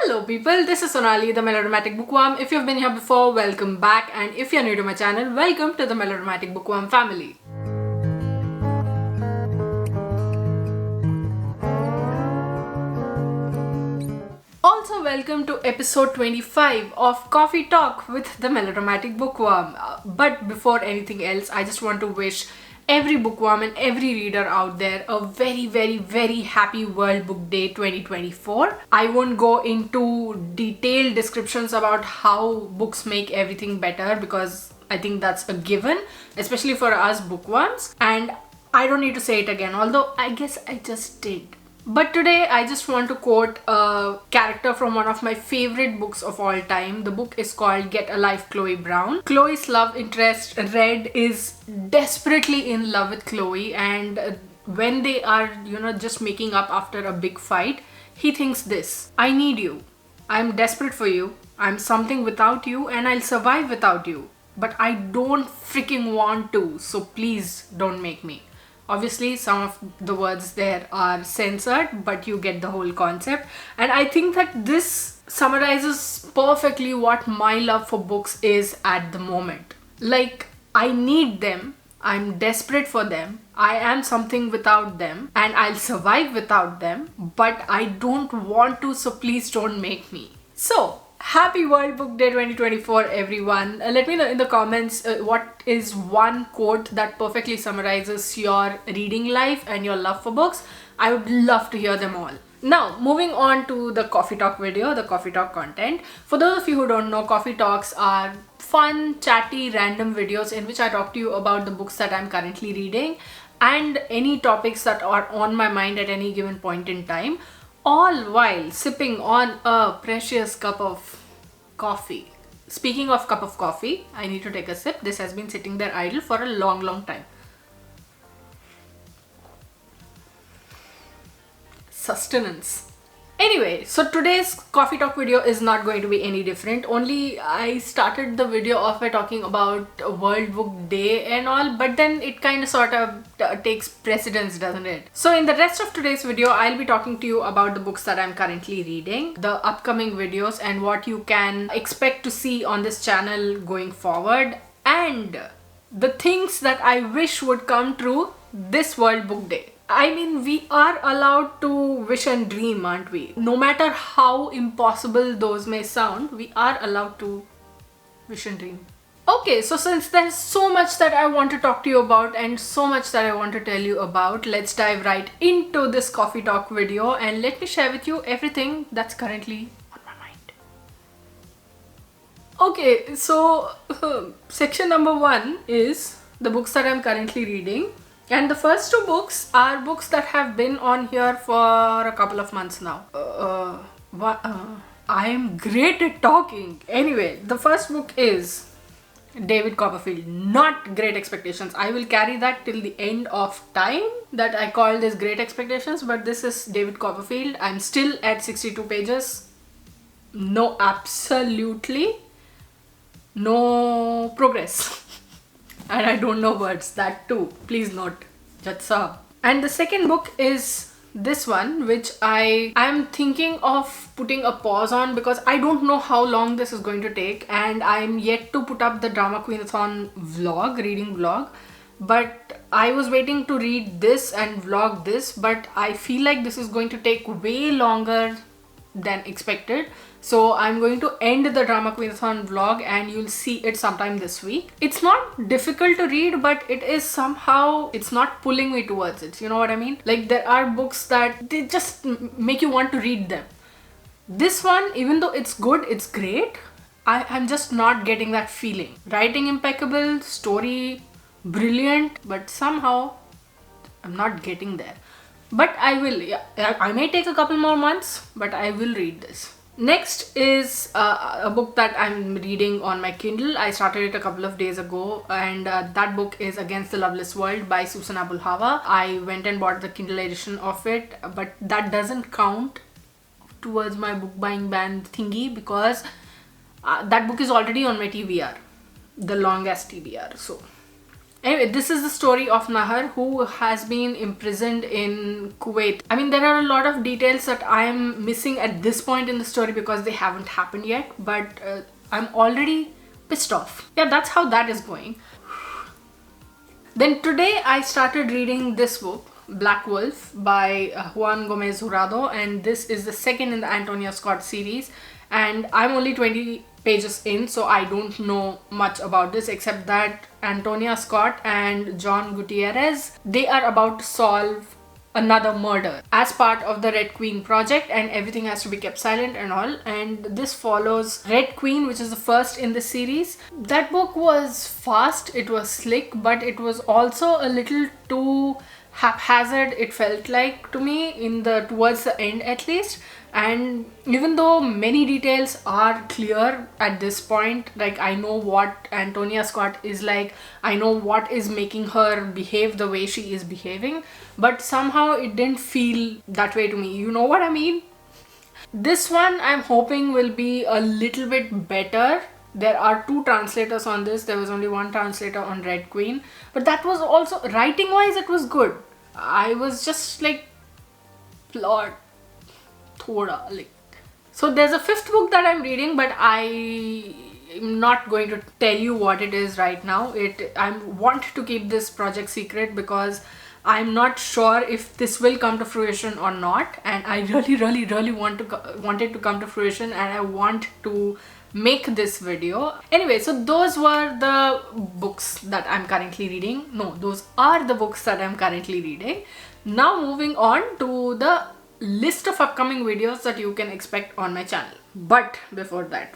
Hello people, this is Sonali, the Melodramatic Bookworm. If you've been here before, welcome back, and if you're new to my channel, welcome to the Melodramatic Bookworm family. Also welcome to episode 25 of Coffee Talk with the Melodramatic Bookworm. But before anything else, I just want to wish every bookworm and every reader out there a very happy World Book Day 2024. I won't go into detailed descriptions about how books make everything better because I think that's a given, especially for us bookworms, and I don't need to say it again, although I guess I just did. But today I just want to quote a character from one of my favorite books of all time. The book is called Get a Life, Chloe Brown. Chloe's love interest, Red, is desperately in love with Chloe, and when they are, just making up after a big fight, he thinks this: I need you. I'm desperate for you. I'm something without you and I'll survive without you. But I don't freaking want to, so please don't make me. Obviously, some of the words there are censored, but you get the whole concept. And I think that this summarizes perfectly what my love for books is at the moment. Like, I need them, I'm desperate for them, I am something without them, and I'll survive without them, but I don't want to, so please don't make me. So, happy World Book Day 2024 everyone. Let me know in the comments what is one quote that perfectly summarizes your reading life and your love for books. I would love to hear them all. Now, moving on to the Coffee Talk video, the Coffee Talk content. For those of you who don't know, Coffee Talks are fun, chatty, random videos in which I talk to you about the books that I'm currently reading and any topics that are on my mind at any given point in time, all while sipping on a precious cup of coffee. Speaking of cup of coffee, I need to take a sip. This has been sitting there idle for a long time. Sustenance. Anyway, so today's Coffee Talk video is not going to be any different. Only I started the video off by talking about World Book Day and all, but then it kind of sort of takes precedence, doesn't it? So in the rest of today's video, I'll be talking to you about the books that I'm currently reading, the upcoming videos, and what you can expect to see on this channel going forward, and the things that I wish would come true this World Book Day. I mean, we are allowed to wish and dream, aren't we? No matter how impossible those may sound, we are allowed to wish and dream. Okay, so since there's so much that I want to talk to you about and so much that I want to tell you about, let's dive right into this Coffee Talk video and let me share with you everything that's currently on my mind. Okay, so section number 1 is the books that I'm currently reading. And the first 2 books are books that have been on here for a couple of months now. I am great at talking. Anyway, the first book is David Copperfield. Not Great Expectations. I will carry that till the end of time that I call this Great Expectations, but this is David Copperfield. I'm still at 62 pages. No, absolutely no progress. And I don't know words, that too. Please note. Jatsa. And the second book is this one, which I am thinking of putting a pause on because I don't know how long this is going to take, and I'm yet to put up the Drama Queenathon vlog, reading vlog. But I was waiting to read this and vlog this, but I feel like this is going to take way longer than expected. So I'm going to end the Drama Queenathon vlog and you'll see it sometime this week. It's not difficult to read, but it is somehow, it's not pulling me towards it. You know what I mean? Like, there are books that they just make you want to read them. This one, even though it's good, it's great, I'm just not getting that feeling. Writing impeccable, story brilliant, but somehow I'm not getting there. But I will. Yeah, I may take a couple more months, but I will read this. Next is a book that I'm reading on my Kindle. I started it a couple of days ago, and that book is Against the Loveless World by Susan Abulhava. I went and bought the Kindle edition of it, but that doesn't count towards my book buying ban thingy because that book is already on my TBR, the longest TBR. So Anyway, this is the story of Nahar, who has been imprisoned in Kuwait. I mean, there are a lot of details that I am missing at this point in the story because they haven't happened yet, but I'm already pissed off. Yeah, that's how that is going. Then today I started reading this book, Black Wolf by Juan Gomez Jurado, and this is the second in the Antonia Scott series, and I'm only 20 pages in, so I don't know much about this except that Antonia Scott and John Gutierrez, they are about to solve another murder as part of the Red Queen project, and everything has to be kept silent and all. And this follows Red Queen, which is the first in the series. That book was fast, it was slick, but it was also a little too haphazard, it felt like to me, towards the end at least. And even though many details are clear at this point, like I know what Antonia Scott is like, I know what is making her behave the way she is behaving, but somehow it didn't feel that way to me. You know what I mean? This one I'm hoping will be a little bit better. There are 2 translators on this. There was only 1 translator on Red Queen, but that was also, writing wise, it was good. I was just like, plot thoda, like. So there's a 5th book that I'm reading, but I am not going to tell you what it is right now. I want to keep this project secret because I'm not sure if this will come to fruition or not, and I really want it to come to fruition, and I want to make this video. Anyway, so those were the books that I'm currently reading. No, those are the books that I'm currently reading. Now moving on to the list of upcoming videos that you can expect on my channel. But before that,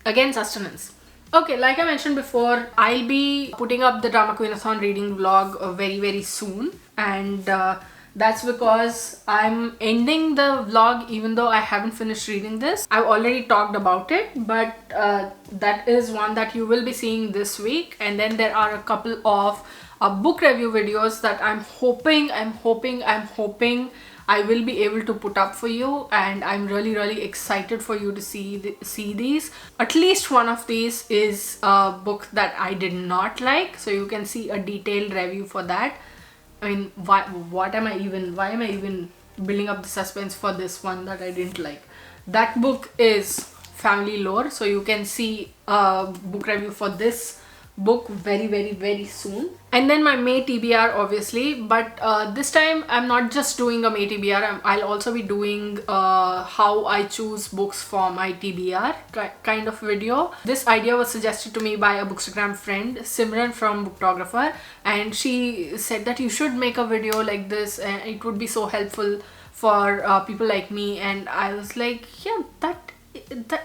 again, sustenance. Okay, like I mentioned before, I'll be putting up the Drama Queen-a-thon reading vlog very soon, and that's because I'm ending the vlog even though I haven't finished reading this. I've already talked about it, but that is one that you will be seeing this week. And then there are a couple of book review videos that I'm hoping I will be able to put up for you, and I'm really excited for you to see these. At least one of these is a book that I did not like, so you can see a detailed review for that. I mean, why am I even building up the suspense for this one that I didn't like? That book is Family Lore, so you can see a book review for this book very soon. And then my May TBR, obviously, but this time I'm not just doing a May TBR, I'll also be doing how I choose books for my TBR kind of video. This idea was suggested to me by a Bookstagram friend, Simran from Booktographer, and she said that you should make a video like this and it would be so helpful for people like me. And I was like, yeah, that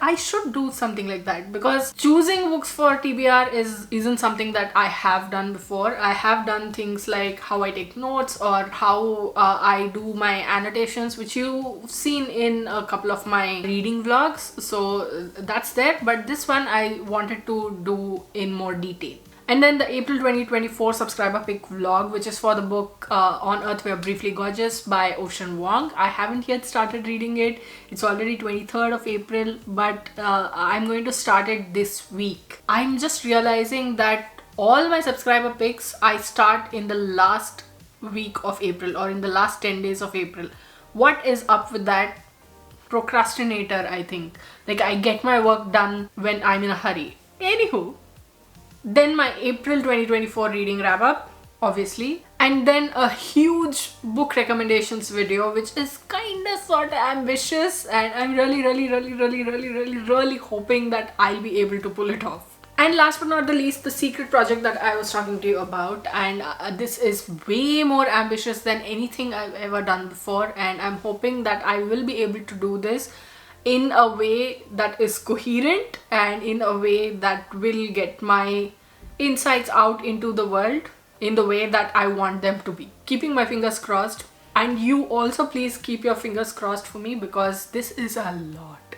I should do something like that, because choosing books for TBR isn't something that I have done before. I have done things like how I take notes or how I do my annotations, which you've seen in a couple of my reading vlogs, so that's there. But this one I wanted to do in more detail. And then the April 2024 subscriber pick vlog, which is for the book On Earth We Are Briefly Gorgeous by Ocean Wong. I haven't yet started reading it. It's already 23rd of April, but I'm going to start it this week. I'm just realizing that all my subscriber picks I start in the last week of April or in the last 10 days of April. What is up with that? Procrastinator, I think. Like, I get my work done when I'm in a hurry. Anywho. Then my April 2024 reading wrap up, obviously, and then a huge book recommendations video, which is kinda sorta ambitious, and I'm really hoping that I'll be able to pull it off. And last but not the least, the secret project that I was talking to you about, and this is way more ambitious than anything I've ever done before, and I'm hoping that I will be able to do this in a way that is coherent and in a way that will get my insights out into the world in the way that I want them to be. Keeping my fingers crossed, and you also please keep your fingers crossed for me, because this is a lot.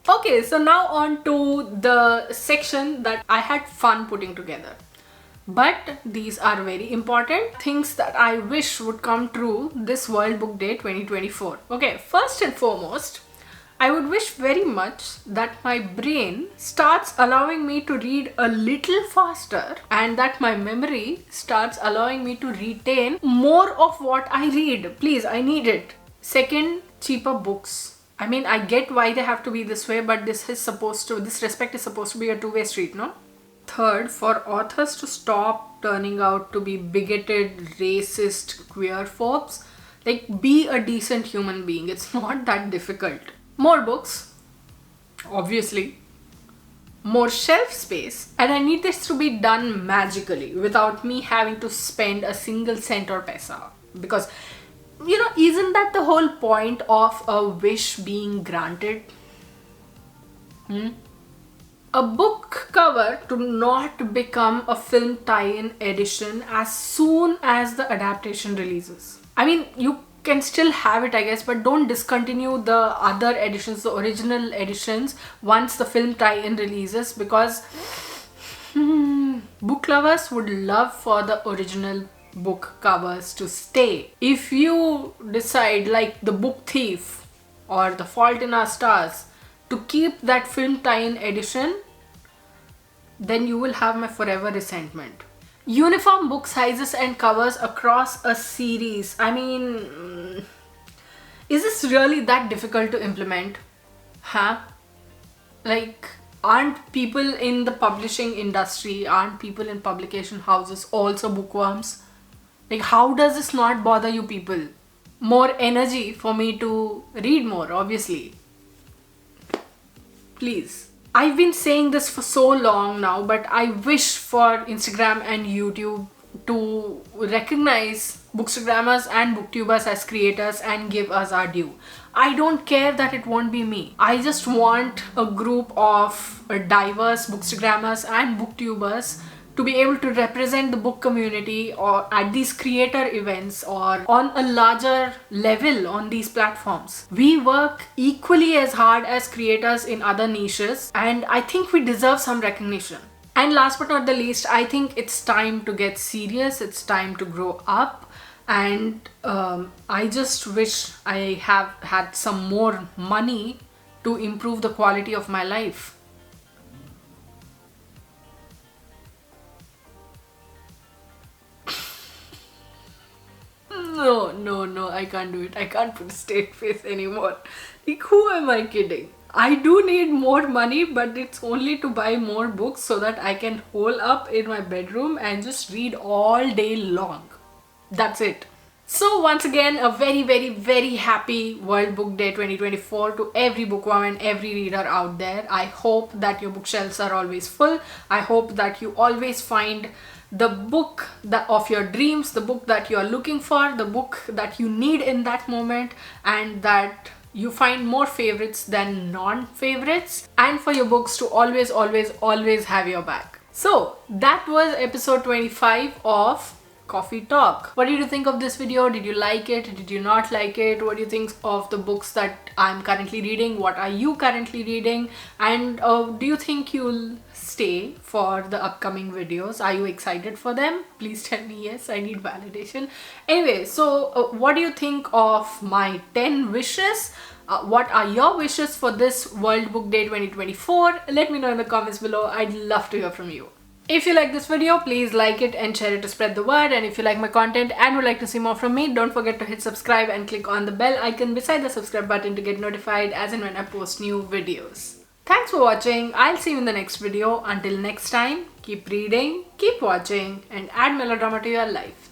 Okay, so now on to the section that I had fun putting together. But these are very important things that I wish would come true this World Book Day 2024. Okay, first and foremost, I would wish very much that my brain starts allowing me to read a little faster and that my memory starts allowing me to retain more of what I read. Please, I need it. Second, cheaper books. I mean, I get why they have to be this way, but this respect is supposed to be a two-way street, no? Third, for authors to stop turning out to be bigoted, racist, queer phobes. Like, be a decent human being. It's not that difficult. More books, obviously. More shelf space. And I need this to be done magically without me having to spend a single cent or paisa. Because, isn't that the whole point of a wish being granted? A book cover to not become a film tie-in edition as soon as the adaptation releases. I mean, you can still have it, I guess, but don't discontinue the other editions, the original editions, once the film tie-in releases, because book lovers would love for the original book covers to stay. If you decide, like The Book Thief or The Fault in Our Stars, to keep that film tie-in edition, then you will have my forever resentment. Uniform book sizes and covers across a series. I mean, is this really that difficult to implement? Like, aren't people in the publishing industry, aren't people in publication houses also bookworms? Like, how does this not bother you people? More energy for me to read more, obviously. Please. I've been saying this for so long now, but I wish for Instagram and YouTube to recognize bookstagrammers and booktubers as creators and give us our due. I don't care that it won't be me. I just want a group of diverse bookstagrammers and booktubers to be able to represent the book community or at these creator events or on a larger level on these platforms. We work equally as hard as creators in other niches, and I think we deserve some recognition. And last but not the least, I think it's time to get serious. It's time to grow up, and I just wish I have had some more money to improve the quality of my life. No, I can't do it. I can't put a straight face anymore. Like, who am I kidding? I do need more money, but it's only to buy more books so that I can hole up in my bedroom and just read all day long. That's it. So once again, a very, very, very happy World Book Day 2024 to every bookworm and every reader out there. I hope that your bookshelves are always full. I hope that you always find the book of your dreams, the book that you are looking for, the book that you need in that moment, and that you find more favorites than non-favorites, and for your books to always, always, always have your back. So that was episode 25 of Coffee Talk. What did you think of this video? Did you like it? Did you not like it? What do you think of the books that I'm currently reading? What are you currently reading? And do you think you'll stay for the upcoming videos? Are you excited for them? Please tell me yes, I need validation. Anyway, so what do you think of my 10 wishes? What are your wishes for this World Book Day 2024? Let me know in the comments below. I'd love to hear from you. If you like this video, please like it and share it to spread the word. And if you like my content and would like to see more from me, don't forget to hit subscribe and click on the bell icon beside the subscribe button to get notified as and when I post new videos. Thanks for watching. I'll see you in the next video. Until next time, keep reading, keep watching, and add melodrama to your life.